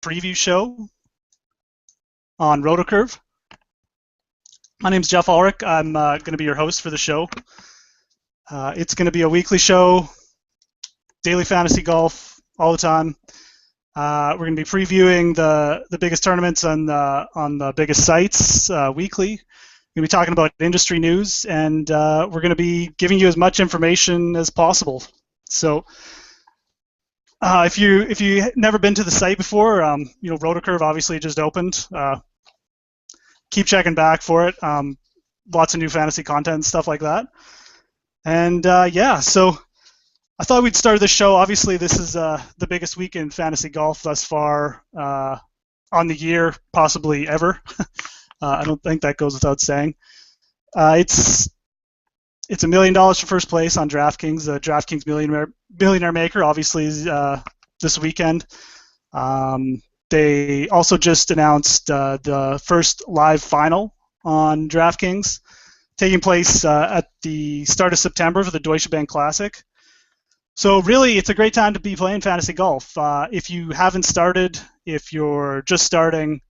preview show on Rotocurve. My name's Jeff Ulrich. I'm going to be your host for the show. It's going to be a weekly show, daily fantasy golf all the time. We're going to be previewing the biggest tournaments on the biggest sites weekly. We're going to be talking about industry news, and we're going to be giving you as much information as possible. So if you never been to the site before, Rotocurve obviously just opened. Keep checking back for it. Lots of new fantasy content and stuff like that. And so I thought we'd start the show. Obviously, this is the biggest week in fantasy golf thus far on the year, possibly ever. I don't think that goes without saying. It's $1 million for first place on DraftKings. The DraftKings Millionaire Maker, obviously, is this weekend. They also just announced the first live final on DraftKings, taking place at the start of September for the Deutsche Bank Classic. So really, it's a great time to be playing fantasy golf. If you haven't started, if you're just starting,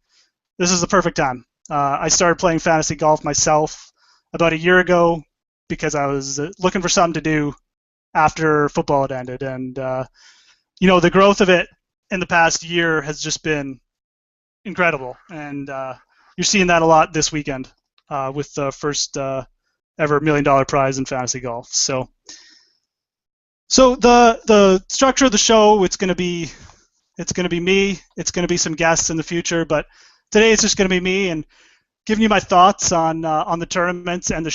this is the perfect time. I started playing fantasy golf myself about a year ago because I was looking for something to do after football had ended. And, the growth of it in the past year has just been incredible. And you're seeing that a lot this weekend with the first ever $1 million prize in fantasy golf. So the structure of the show, it's going to be me. It's going to be some guests in the future, but today it's just going to be me and giving you my thoughts on the tournaments and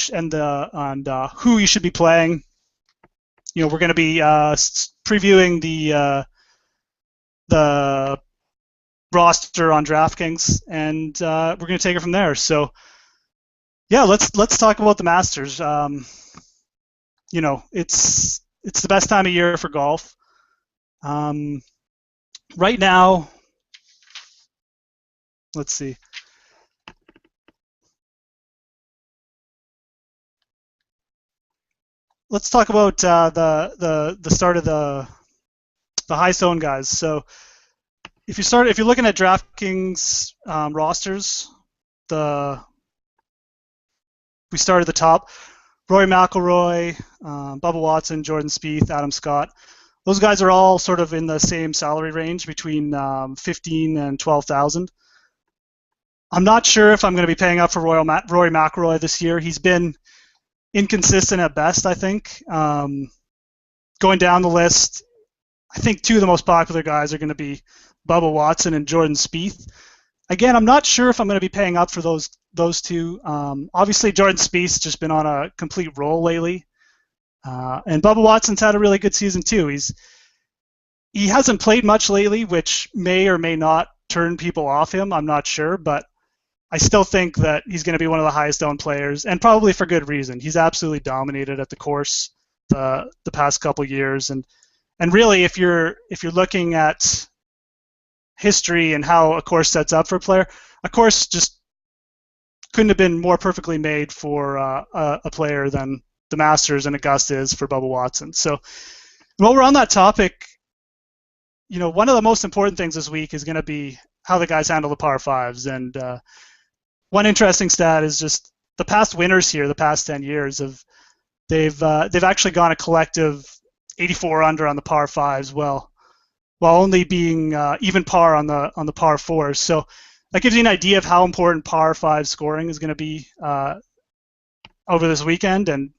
who you should be playing. We're going to be previewing the roster on DraftKings, and we're going to take it from there. So yeah, let's talk about the Masters. It's the best time of year for golf. Right now, let's see. Let's talk about the start of the high zone guys. So if you're looking at DraftKings rosters, we start at the top. Rory McIlroy, Bubba Watson, Jordan Spieth, Adam Scott. Those guys are all sort of in the same salary range between 15 and 12,000. I'm not sure if I'm going to be paying up for Rory McIlroy this year. He's been inconsistent at best, I think. Going down the list, I think two of the most popular guys are going to be Bubba Watson and Jordan Spieth. Again, I'm not sure if I'm going to be paying up for those two. Obviously, Jordan Spieth's just been on a complete roll lately. And Bubba Watson's had a really good season too. He hasn't played much lately, which may or may not turn people off him. I'm not sure, but I still think that he's going to be one of the highest owned players, and probably for good reason. He's absolutely dominated at the course the past couple years, and really, if you're looking at history and how a course sets up for a player, a course just couldn't have been more perfectly made for a player than the Masters and Augusta is for Bubba Watson. So while we're on that topic, one of the most important things this week is going to be how the guys handle the par fives. And one interesting stat is just the past winners here, the past 10 years, they've actually gone a collective 84 under on the par fives, while only being even par on the par fours. So that gives you an idea of how important par five scoring is going to be over this weekend, and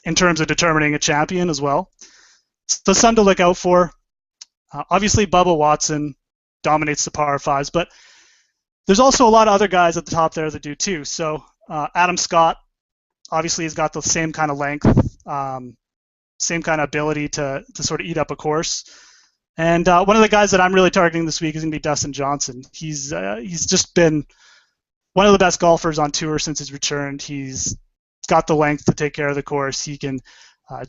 in terms of determining a champion as well. So something to look out for. Obviously, Bubba Watson dominates the par fives, but there's also a lot of other guys at the top there that do too. So Adam Scott obviously has got the same kind of length, same kind of ability to sort of eat up a course. And one of the guys that I'm really targeting this week is going to be Dustin Johnson. He's just been one of the best golfers on tour since he's returned. He's got the length to take care of the course. He can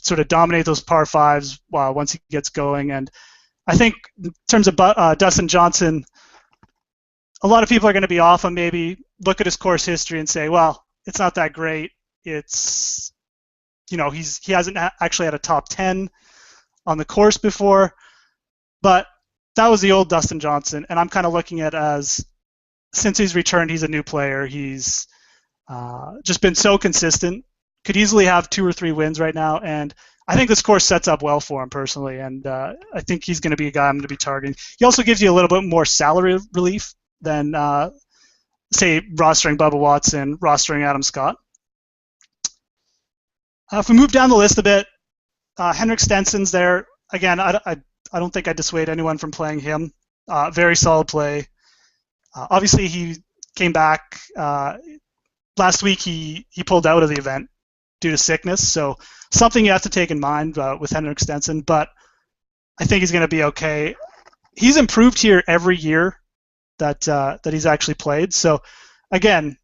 sort of dominate those par fives once he gets going. And I think in terms of Dustin Johnson, a lot of people are going to be off on maybe look at his course history and say, well, it's not that great. It's, he hasn't actually had a top 10 on the course before. But that was the old Dustin Johnson, and I'm kind of looking at as since he's returned, he's a new player. He's just been so consistent. Could easily have 2 or 3 wins right now, and I think this course sets up well for him personally, and I think he's going to be a guy I'm going to be targeting. He also gives you a little bit more salary relief than, say, rostering Bubba Watson, rostering Adam Scott. If we move down the list a bit, Henrik Stenson's there. Again, I don't think I dissuade anyone from playing him. Very solid play. Obviously, he came back. Last week, he pulled out of the event due to sickness, so something you have to take in mind with Henrik Stenson, but I think he's going to be okay. He's improved here every year that he's actually played, so again,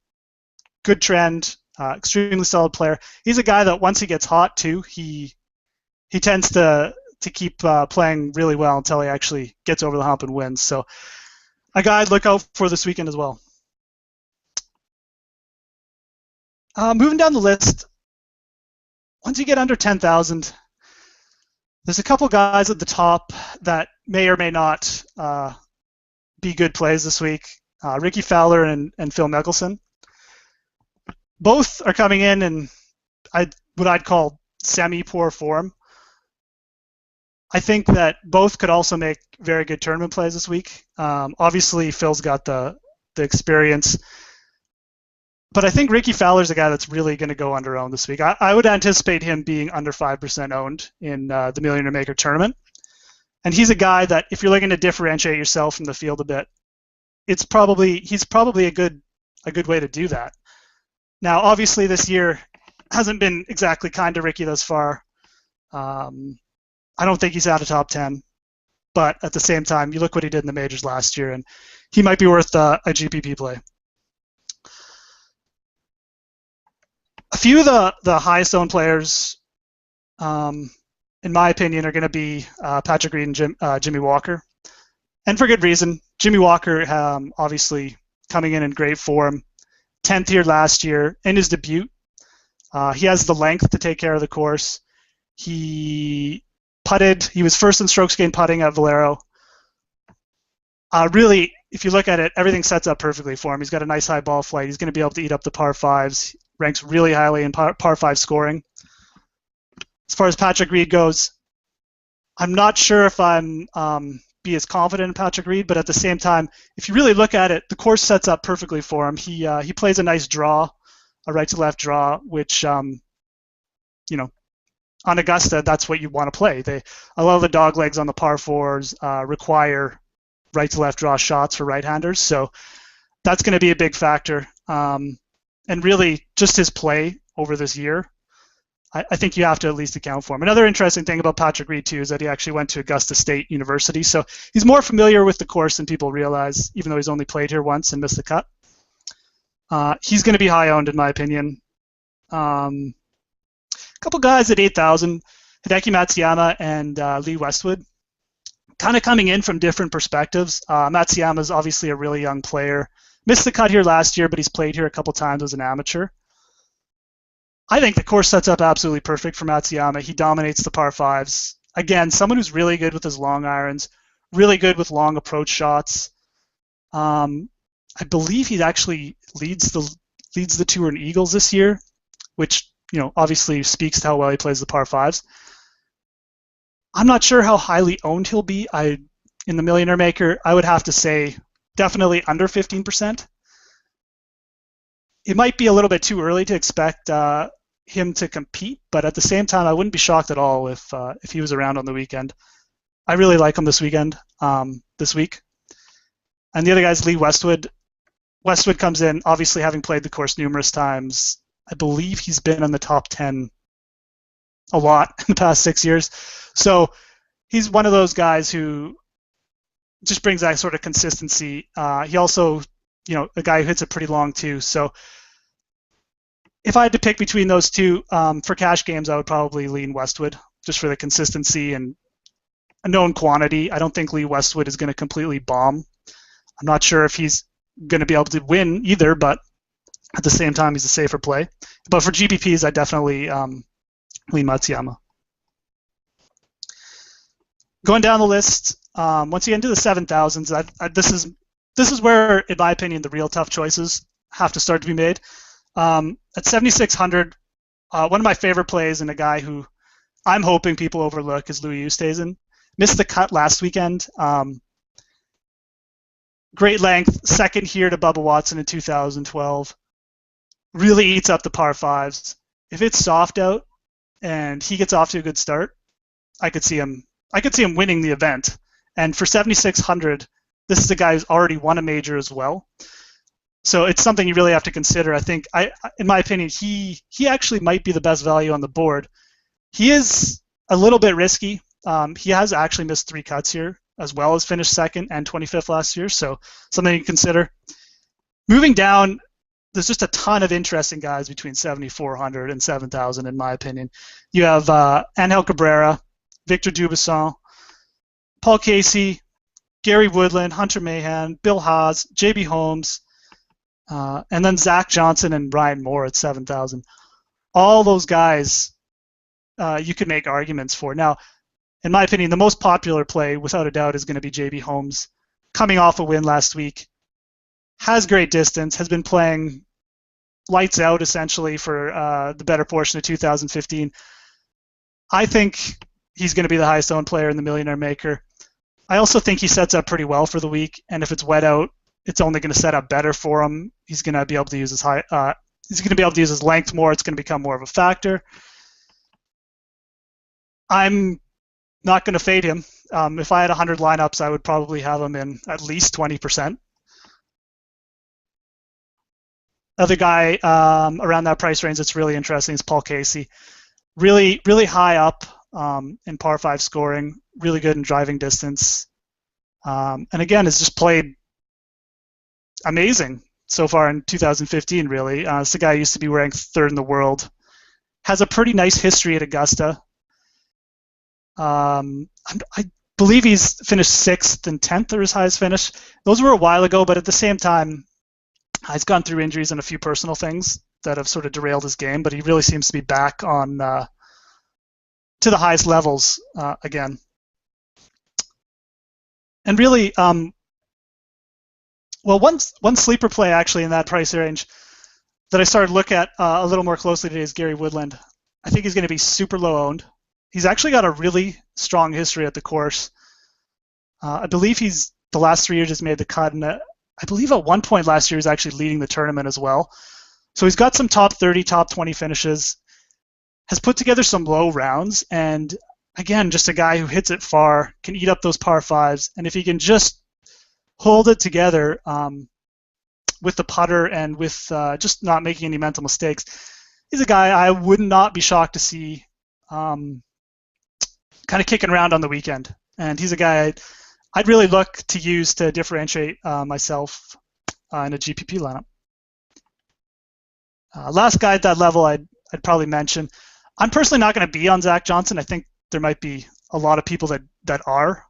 good trend, extremely solid player. He's a guy that once he gets hot too, he tends to keep playing really well until he actually gets over the hump and wins, so a guy I'd look out for this weekend as well. Moving down the list, once you get under 10,000, there's a couple guys at the top that may or may not be good plays this week. Ricky Fowler and Phil Mickelson. Both are coming in what I'd call semi-poor form. I think that both could also make very good tournament plays this week. Obviously, Phil's got the experience. But I think Ricky Fowler's a guy that's really going to go under owned this week. I would anticipate him being under 5% owned in the Millionaire Maker tournament. And he's a guy that if you're looking to differentiate yourself from the field a bit, he's probably a good way to do that. Now, obviously, this year hasn't been exactly kind to Ricky thus far. I don't think he's out of top 10. But at the same time, you look what he did in the majors last year, and he might be worth a GPP play. A few of the highest owned players, in my opinion, are going to be Patrick Reed and Jimmy Walker. And for good reason. Jimmy Walker, obviously, coming in great form. 10th here last year in his debut. He has the length to take care of the course. He putted. He was first in strokes gained putting at Valero. Really, if you look at it, everything sets up perfectly for him. He's got a nice high ball flight. He's going to be able to eat up the par fives. Ranks really highly in par 5 scoring. As far as Patrick Reed goes, I'm not sure if I'm be as confident in Patrick Reed, but at the same time, if you really look at it, the course sets up perfectly for him. He plays a nice draw, a right to left draw, which on Augusta, that's what you want to play. A lot of the dog legs on the par 4s require right to left draw shots for right-handers, so that's going to be a big factor. And really, just his play over this year, I think you have to at least account for him. Another interesting thing about Patrick Reed, too, is that he actually went to Augusta State University, so he's more familiar with the course than people realize, even though he's only played here once and missed the cut. He's going to be high-owned, in my opinion. A couple guys at 8,000, Hideki Matsuyama and Lee Westwood, kind of coming in from different perspectives. Matsuyama is obviously a really young player. Missed the cut here last year, but he's played here a couple times as an amateur. I think the course sets up absolutely perfect for Matsuyama. He dominates the par 5s. Again, someone who's really good with his long irons, really good with long approach shots. I believe he actually leads the tour in eagles this year, which obviously speaks to how well he plays the par 5s. I'm not sure how highly owned he'll be. In the Millionaire Maker, I would have to say definitely under 15%. It might be a little bit too early to expect him to compete, but at the same time, I wouldn't be shocked at all if he was around on the weekend. I really like him this week. And the other guy's Lee Westwood. Westwood comes in, obviously having played the course numerous times. I believe he's been in the top 10 a lot in the past 6 years. So he's one of those guys who just brings that sort of consistency. He also, a guy who hits it pretty long too. So if I had to pick between those two, for cash games, I would probably lean Westwood just for the consistency and a known quantity. I don't think Lee Westwood is going to completely bomb. I'm not sure if he's going to be able to win either, but at the same time, he's a safer play. But for GPPs, I definitely lean Matsuyama. Going down the list, Once you get into the 7,000s, this is where, in my opinion, the real tough choices have to start to be made. At 7,600, one of my favorite plays and a guy who I'm hoping people overlook is Louis Oosthuizen. Missed the cut last weekend. Great length, second here to Bubba Watson in 2012. Really eats up the par fives. If it's soft out and he gets off to a good start, I could see him winning the event. And for 7,600, this is a guy who's already won a major as well. So it's something you really have to consider. I think, in my opinion, he actually might be the best value on the board. He is a little bit risky. He has actually missed 3 cuts here, as well as finished second and 25th last year. So something to consider. Moving down, there's just a ton of interesting guys between 7,400 and 7,000, in my opinion. You have Angel Cabrera, Victor Dubuisson, Paul Casey, Gary Woodland, Hunter Mahan, Bill Haas, JB Holmes, and then Zach Johnson and Ryan Moore at 7,000. All those guys you could make arguments for. Now, in my opinion, the most popular play, without a doubt, is going to be JB Holmes, coming off a win last week. Has great distance, has been playing lights out essentially for the better portion of 2015. I think he's going to be the highest owned player in the Millionaire Maker. I also think he sets up pretty well for the week, and if it's wet out, it's only going to set up better for him. He's going to be able to use his his length more. It's going to become more of a factor. I'm not going to fade him. If I had 100 lineups, I would probably have him in at least 20%. Other guy around that price range that's really interesting is Paul Casey. Really, really high up in par 5 scoring, really good in driving distance. And again, has just played amazing so far in 2015, really. It's a guy who used to be ranked 3rd in the world. Has a pretty nice history at Augusta. I believe he's finished 6th and 10th or his highest finish. Those were a while ago, but at the same time, he's gone through injuries and a few personal things that have sort of derailed his game, but he really seems to be back on to the highest levels again. And really, one sleeper play actually in that price range that I started to look at a little more closely today is Gary Woodland. I think he's going to be super low owned. He's actually got a really strong history at the course. I believe the last 3 years has made the cut, and I believe at one point last year he was actually leading the tournament as well. So he's got some top 30, top 20 finishes, has put together some low rounds, and again, just a guy who hits it far, can eat up those par 5s, and if he can just hold it together with the putter and with just not making any mental mistakes, he's a guy I would not be shocked to see kind of kicking around on the weekend. And he's a guy I'd really look to use to differentiate myself in a GPP lineup. Last guy at that level I'd probably mention. I'm personally not going to be on Zach Johnson. I think there might be a lot of people that are.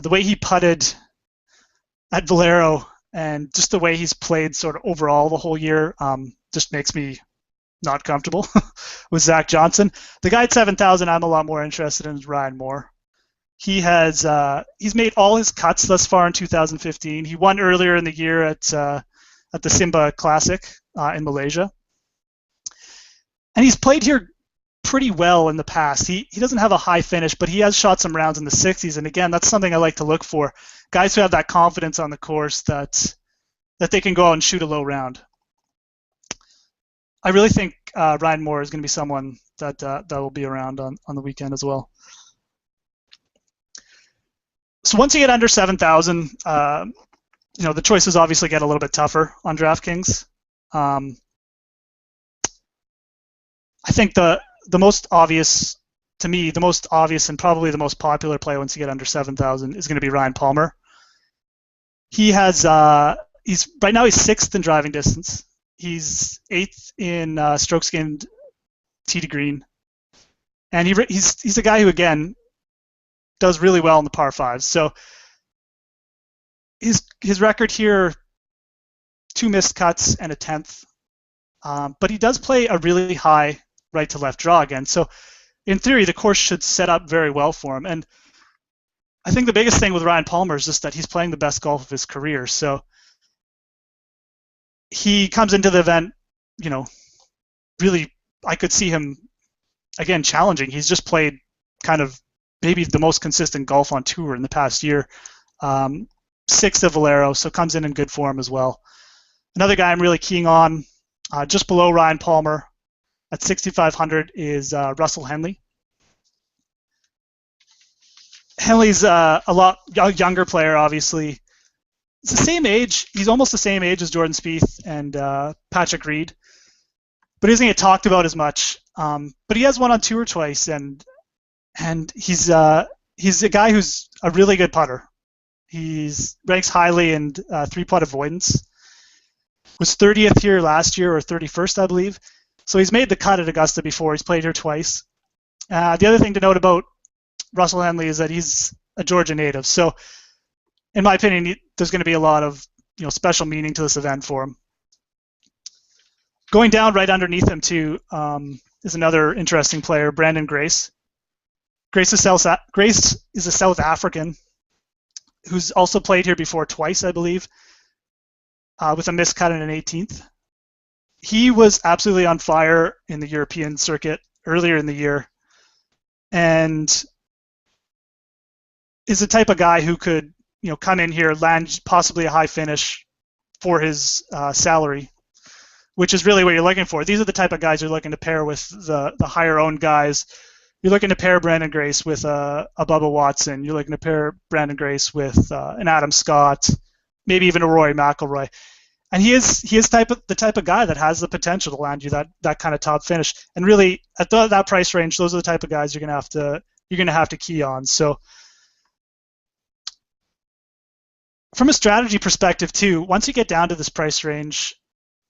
The way he putted at Valero and just the way he's played sort of overall the whole year just makes me not comfortable with Zach Johnson. The guy at 7,000 I'm a lot more interested in is Ryan Moore. He's made all his cuts thus far in 2015. He won earlier in the year at the Simba Classic in Malaysia. And he's played here pretty well in the past. He doesn't have a high finish, but he has shot some rounds in the 60s. And again, that's something I like to look for. Guys who have that confidence on the course that they can go out and shoot a low round. I really think Ryan Moore is going to be someone that will be around on the weekend as well. So once you get under 7,000, the choices obviously get a little bit tougher on DraftKings. I think the most obvious, to me, the most obvious and probably the most popular play once you get under 7,000 is going to be Ryan Palmer. He has he's right now he's 6th in driving distance. He's 8th in strokes gained tee to green, and he's a guy who again does really well in the par 5s. So his record here, 2 missed cuts and a 10th, but he does play a really high right to left draw again. So in theory, the course should set up very well for him. And I think the biggest thing with Ryan Palmer is just that he's playing the best golf of his career. So he comes into the event, you know, really, I could see him again challenging. He's just played kind of maybe the most consistent golf on tour in the past year. Sixth at Valero, so comes in good form as well. Another guy I'm really keying on, just below Ryan Palmer at 6,500 is Russell Henley. Henley's a lot younger player, obviously. He's the same age. He's almost the same age as Jordan Spieth and Patrick Reed, but he doesn't get talked about as much. But he has won on tour twice, and he's a guy who's a really good putter. He's ranks highly in three-putt avoidance. Was 30th here last year, or 31st, I believe. So he's made the cut at Augusta before. He's played here twice. The other thing to note about Russell Henley is that he's a Georgia native. So, in my opinion, there's going to be a lot of special meaning to this event for him. Going down right underneath him too is another interesting player, Brandon Grace. Grace is a South African who's also played here before twice, I believe, with a missed cut in an 18th. He was absolutely on fire in the European circuit earlier in the year, and is the type of guy who could come in here, land possibly a high finish for his salary, which is really what you're looking for. These are the type of guys you're looking to pair with the higher owned guys. You're looking to pair Brandon Grace with a Bubba Watson. You're looking to pair Brandon Grace with an Adam Scott, maybe even a Rory McIlroy. And he is the type of guy that has the potential to land you that kind of top finish. And really, at that price range, those are the type of guys you're gonna have to key on. So, from a strategy perspective too, once you get down to this price range,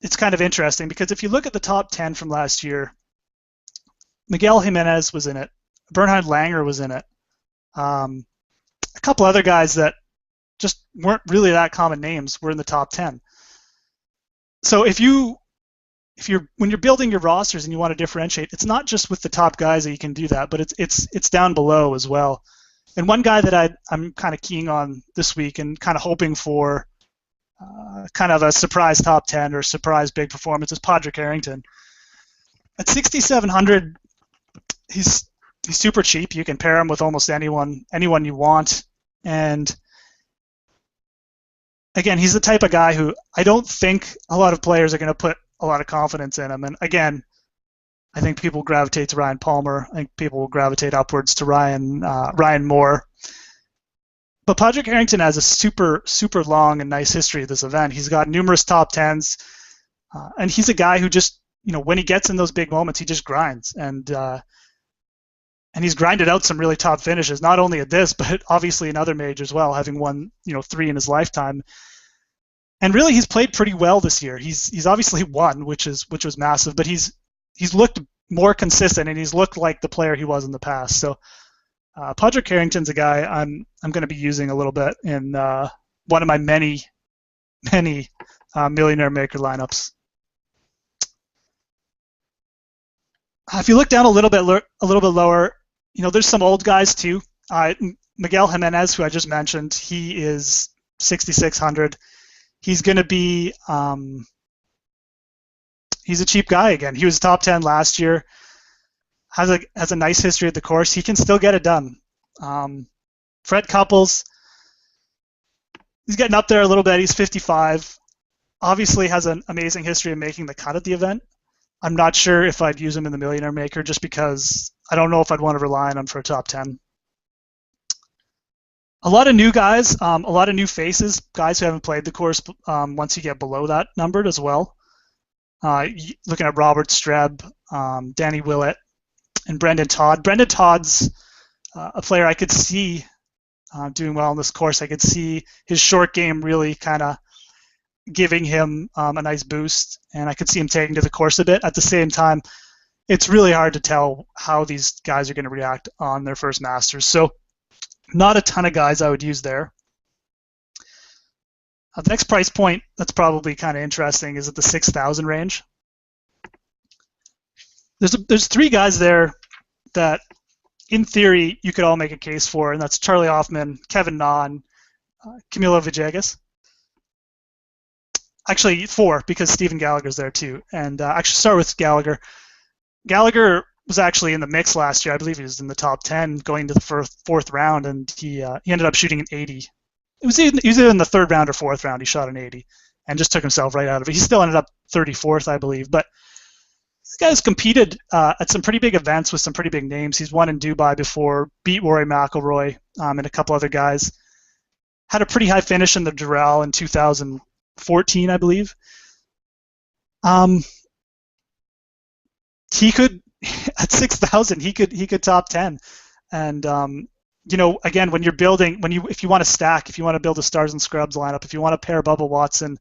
it's kind of interesting because if you look at the top 10 from last year, Miguel Jimenez was in it, Bernhard Langer was in it, a couple other guys that just weren't really that common names were in the top 10. So when you're building your rosters and you want to differentiate, it's not just with the top guys that you can do that, but it's down below as well. And one guy that I'm kind of keying on this week and kind of hoping for kind of a surprise top 10 or surprise big performance is Padraig Harrington. At 6,700, he's super cheap. You can pair him with almost anyone you want. And again, he's the type of guy who I don't think a lot of players are going to put a lot of confidence in him. And again, I think people gravitate to Ryan Palmer. I think people will gravitate upwards to Ryan Moore. But Padraig Harrington has a super, super long and nice history of this event. He's got numerous top 10s. And he's a guy who just, when he gets in those big moments, he just grinds. And he's grinded out some really top finishes, not only at this, but obviously in other majors as well, having won, 3 in his lifetime. And really, he's played pretty well this year. He's obviously won, which was massive, but he's looked more consistent, and he's looked like the player he was in the past. So Padraig Harrington's a guy I'm going to be using a little bit in one of my many Millionaire Maker lineups. If you look down a little bit lower, there's some old guys too. Miguel Jimenez, who I just mentioned, he is 6,600. He's going to be he's a cheap guy again. He was top 10 last year. Has a nice history at the course. He can still get it done. Fred Couples, he's getting up there a little bit. He's 55. Obviously has an amazing history of making the cut at the event. I'm not sure if I'd use him in the Millionaire Maker just because I don't know if I'd want to rely on him for a top 10. A lot of new guys, a lot of new faces, guys who haven't played the course once you get below that numbered as well. Looking at Robert Streb, Danny Willett, and Brendan Todd. Brendan Todd's a player I could see doing well in this course. I could see his short game really kind of giving him a nice boost, and I could see him taking to the course a bit. At the same time, it's really hard to tell how these guys are going to react on their first Masters. So not a ton of guys I would use there. The next price point that's probably kind of interesting is at the 6,000 range. There's 3 guys there that in theory, you could all make a case for, and that's Charlie Hoffman, Kevin Na, and Camilo Villegas. Actually, 4, because Stephen Gallagher's there too. And actually, start with Gallagher. Gallagher was actually in the mix last year. I believe he was in the top 10 going to the fourth round, and he ended up shooting an 80. It was either in the third round or fourth round. He shot an 80 and just took himself right out of it. He still ended up 34th, I believe. But this guy's competed at some pretty big events with some pretty big names. He's won in Dubai before, beat Rory McIlroy and a couple other guys. Had a pretty high finish in the Doral in 2014, I believe. He could, at 6,000, he could top 10. And again, when you're building, if you want to stack, if you want to build a stars and scrubs lineup, if you want to pair Bubba Watson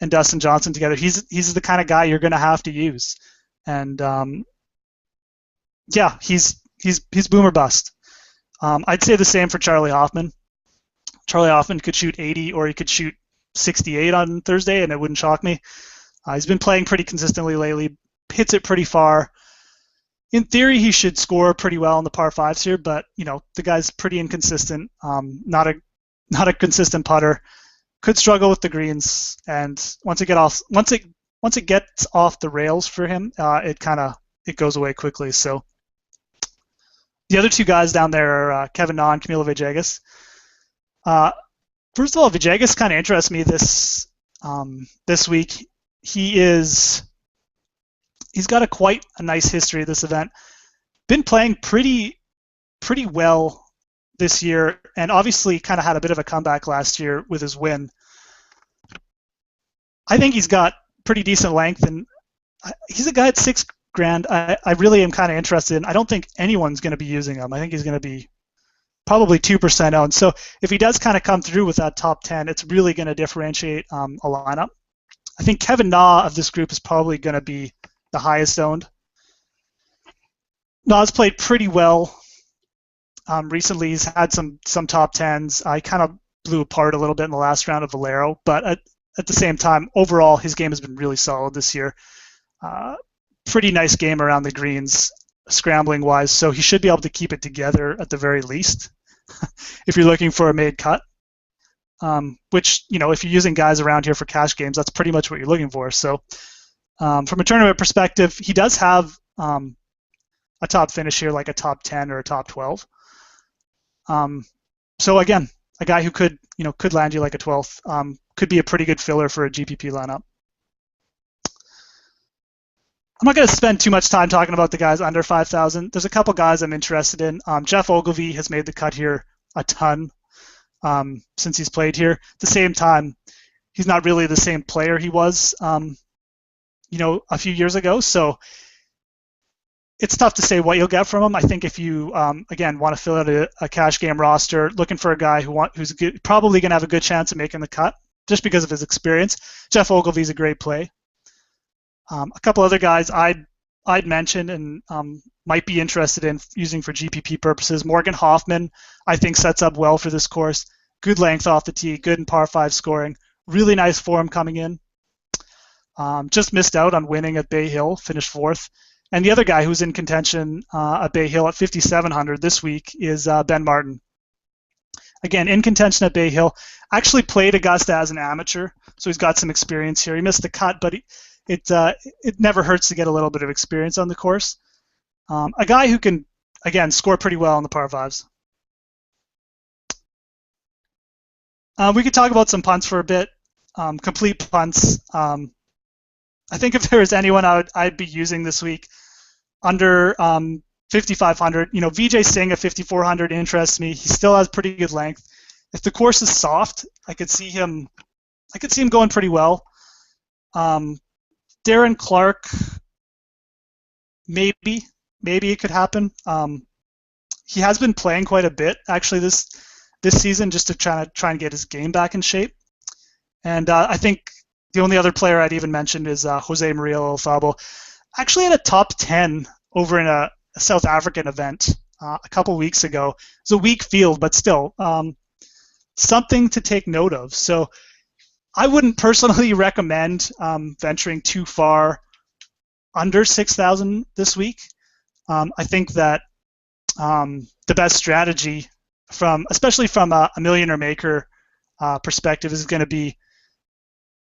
and Dustin Johnson together, he's the kind of guy you're going to have to use. And he's boom or bust. I'd say the same for Charlie Hoffman. Charlie Hoffman could shoot 80 or he could shoot 68 on Thursday, and it wouldn't shock me. He's been playing pretty consistently lately, hits it pretty far. In theory, he should score pretty well in the par fives here, but the guy's pretty inconsistent. Not a consistent putter. Could struggle with the greens, and once it gets off the rails for him, it goes away quickly. So the other two guys down there are Kevin Na and Camilo Villegas. First of all, Villegas kind of interests me this week. He's got quite a nice history of this event. Been playing pretty well this year, and obviously kind of had a bit of a comeback last year with his win. I think he's got pretty decent length, and he's a guy at $6,000. I really am kind of interested in. I don't think anyone's going to be using him. I think he's going to be probably 2% owned. So if he does kind of come through with that top 10, it's really going to differentiate a lineup. I think Kevin Na of this group is probably going to be the highest owned. Na's played pretty well recently. He's had some top 10s. I kind of blew apart a little bit in the last round of Valero, but at the same time, overall, his game has been really solid this year. Pretty nice game around the greens, scrambling-wise, so he should be able to keep it together at the very least if you're looking for a made cut, which, if you're using guys around here for cash games, that's pretty much what you're looking for. So from a tournament perspective, he does have a top finish here, like a top 10 or a top 12. So again, a guy who could land you like a 12th, could be a pretty good filler for a GPP lineup. I'm not going to spend too much time talking about the guys under 5,000. There's a couple guys I'm interested in. Jeff Ogilvy has made the cut here a ton since he's played here. At the same time, he's not really the same player he was, a few years ago. So it's tough to say what you'll get from him. I think if you, again, want to fill out a cash game roster, looking for a guy who's probably going to have a good chance of making the cut just because of his experience, Jeff Ogilvy's a great play. A couple other guys I'd mention and might be interested in using for GPP purposes. Morgan Hoffman, I think, sets up well for this course. Good length off the tee, good in par 5 scoring. Really nice form coming in. Just missed out on winning at Bay Hill, finished 4th. And the other guy who's in contention at Bay Hill at 5,700 this week is Ben Martin. Again, in contention at Bay Hill. Actually played Augusta as an amateur, so he's got some experience here. He missed the cut, but it never hurts to get a little bit of experience on the course. A guy who can, again, score pretty well on the par 5s. We could talk about some punts for a bit. Complete punts. I think if there was anyone I'd be using this week under 5,500, Vijay Singh at 5,400 interests me. He still has pretty good length. If the course is soft, I could see him going pretty well. Darren Clark, maybe it could happen. He has been playing quite a bit actually this season, just to try and get his game back in shape. And I think the only other player I'd even mention is Jose Maria Olazabal. Actually had a top 10 over in a South African event a couple weeks ago. It's a weak field, but still something to take note of. So I wouldn't personally recommend venturing too far under 6,000 this week. I think that the best strategy especially from a millionaire maker perspective is going to be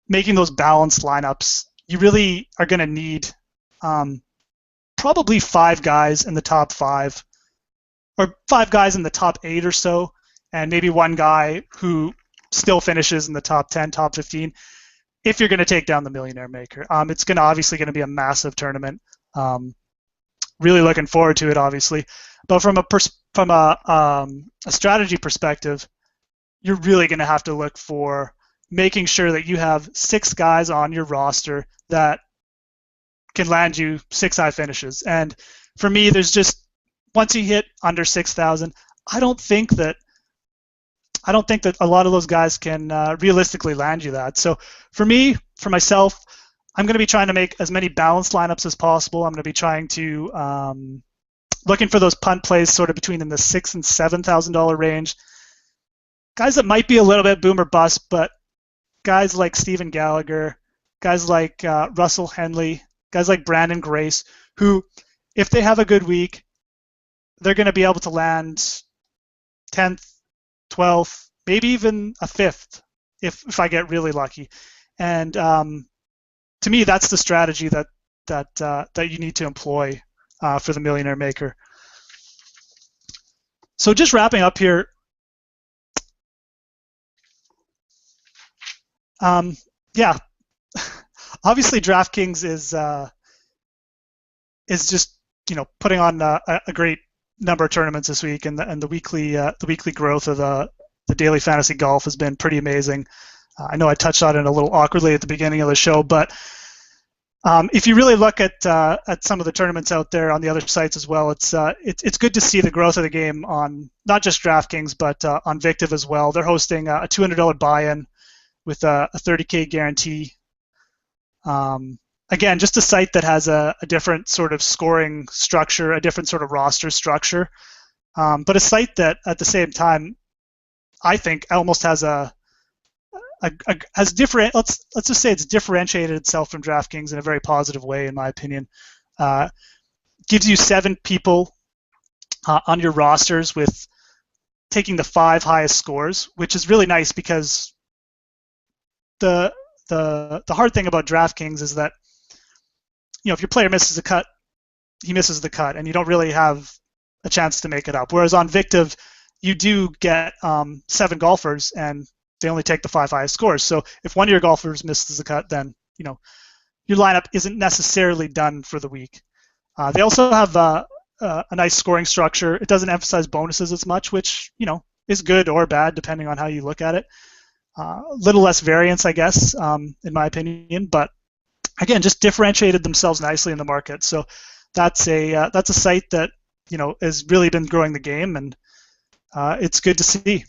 making those balanced lineups. You really are going to need probably 5 guys in the top 5, or 5 guys in the top 8 or so, and maybe 1 guy who still finishes in the top 10, top 15. If you're going to take down the millionaire maker, it's obviously going to be a massive tournament. Really looking forward to it, obviously. But from a strategy perspective, you're really going to have to look for making sure that you have 6 guys on your roster that can land you 6 high finishes. And for me, there's just, once you hit under 6,000, I don't think that a lot of those guys can realistically land you that. So for me, for myself, I'm going to be trying to make as many balanced lineups as possible. I'm going to be trying to looking for those punt plays sort of between in the $6,000 and $7,000 range. Guys that might be a little bit boom or bust, but guys like Stephen Gallagher, guys like Russell Henley, guys like Brandon Grace, who, if they have a good week, they're going to be able to land 10th, 12th, maybe even a 5th if I get really lucky. And to me, that's the strategy that you need to employ for the millionaire maker. So just wrapping up here. Yeah, obviously DraftKings is just putting on a great number of tournaments this week, and the weekly growth of the daily fantasy golf has been pretty amazing. I know I touched on it a little awkwardly at the beginning of the show, but if you really look at some of the tournaments out there on the other sites as well, it's good to see the growth of the game on not just DraftKings but on Victiv as well. They're hosting a $200 buy-in with a $30K guarantee. Again, just a site that has a different sort of scoring structure, a different sort of roster structure, but a site that at the same time, I think almost has different. Let's just say it's differentiated itself from DraftKings in a very positive way, in my opinion. Gives you 7 people on your rosters with taking the 5 highest scores, which is really nice because the hard thing about DraftKings is that if your player misses a cut, he misses the cut, and you don't really have a chance to make it up. Whereas on Victiv, you do get 7 golfers, and they only take the 5 highest scores. So if one of your golfers misses the cut, then your lineup isn't necessarily done for the week. They also have a nice scoring structure. It doesn't emphasize bonuses as much, which is good or bad depending on how you look at it. A little less variance, I guess, in my opinion, but again, just differentiated themselves nicely in the market. So that's a site that has really been growing the game, and it's good to see.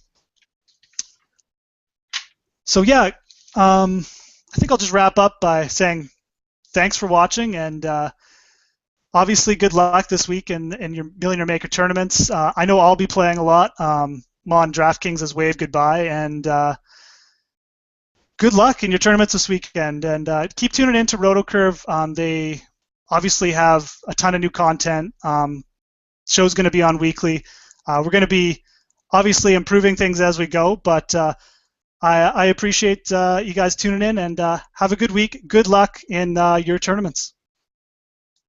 So yeah, I think I'll just wrap up by saying thanks for watching, and obviously good luck this week in your Millionaire Maker tournaments. I know I'll be playing a lot. I'm on DraftKings as Wave Goodbye, and good luck in your tournaments this weekend, and keep tuning in to RotoCurve. They obviously have a ton of new content. Show's going to be on weekly. We're going to be obviously improving things as we go, but I appreciate you guys tuning in, and have a good week. Good luck in your tournaments.